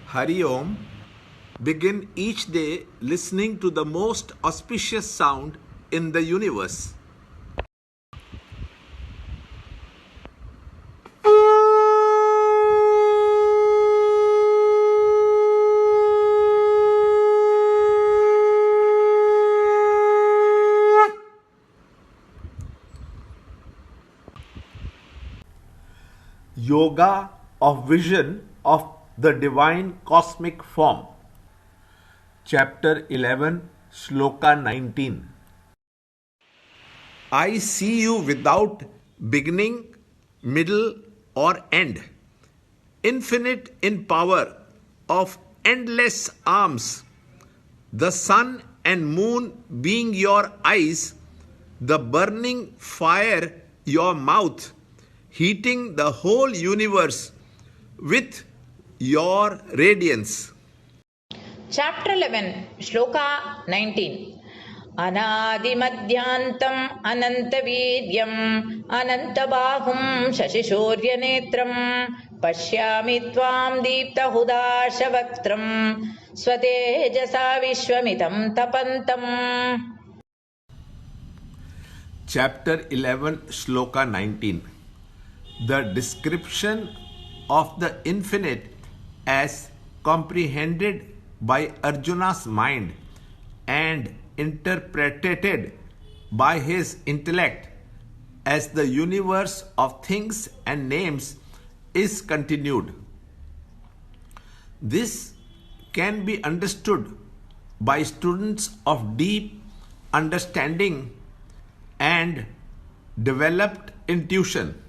Hari Om. Begin each day listening to the most auspicious sound in the universe. Yoga of Vision of the Divine Cosmic Form. Chapter 11, Shloka 19. I see you without beginning, middle, or end, infinite in power, of endless arms, the sun and moon being your eyes, the burning fire your mouth, heating the whole universe with your radiance. Chapter 11, Shloka 19. Anadimadhyantam anantavidyam anantabahum shashishoryanetram pashyami tvam deeptahudaashavaktram swatejasa vishwamitam tapantam. Chapter 11, Shloka 19. The description of the infinite as comprehended by Arjuna's mind and interpreted by his intellect as the universe of things and names is continued. This can be understood by students of deep understanding and developed intuition.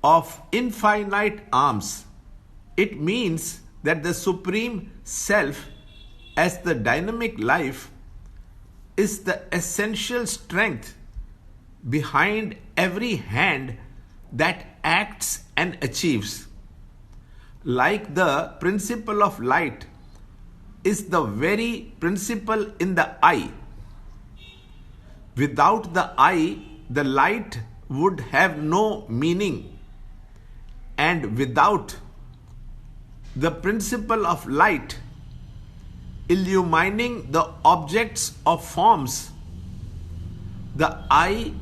Of infinite arms, it means that the Supreme Self, as the dynamic life, is the essential strength behind every hand that acts and achieves. Like the principle of light is the very principle in the eye. Without the eye, the light would have no meaning. And without the principle of light illumining the objects of forms, the eye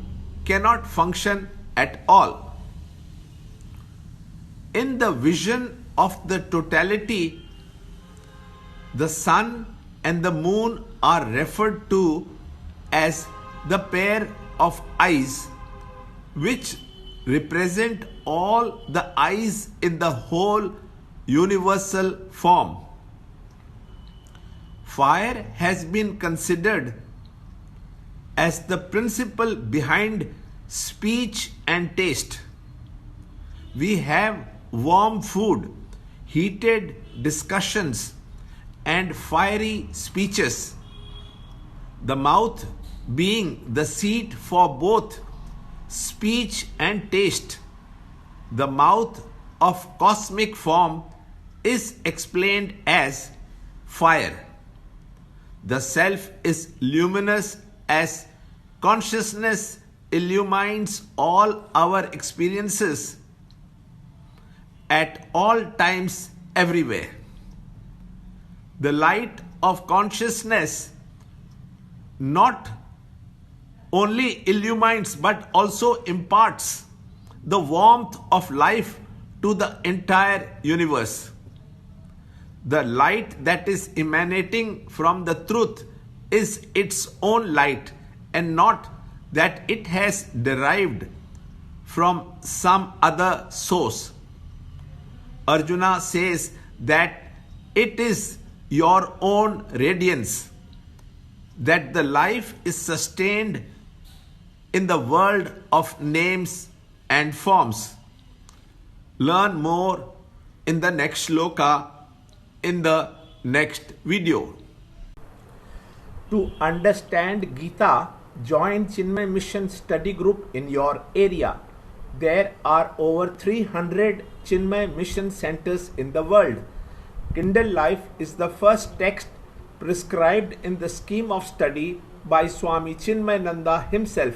cannot function at all. In the vision of the totality, the sun and the moon are referred to as the pair of eyes which represent all the eyes in the whole universal form. Fire has been considered as the principle behind speech and taste. We have warm food, heated discussions, and fiery speeches. The mouth being the seat for both speech and taste. The mouth of cosmic form is explained as fire. The self is luminous as consciousness illumines all our experiences at all times, everywhere. The light of consciousness not only illumines but also imparts the warmth of life to the entire universe. The light that is emanating from the truth is its own light, and not that it has derived from some other source. Arjuna says that it is your own radiance, that the life is sustained in the world of names and forms. Learn more in the next shloka in the next video. To understand Gita, join Chinmaya Mission study group in your area. There are over 300 Chinmaya Mission centers in the world. Kindle Life is the first text prescribed in the scheme of study by Swami Chinmayananda himself.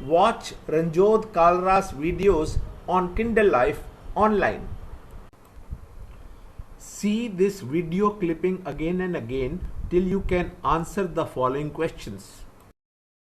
Watch Ranjod Kalra's videos on Kindle Life online. see this video clipping again and again till you can answer the following questions.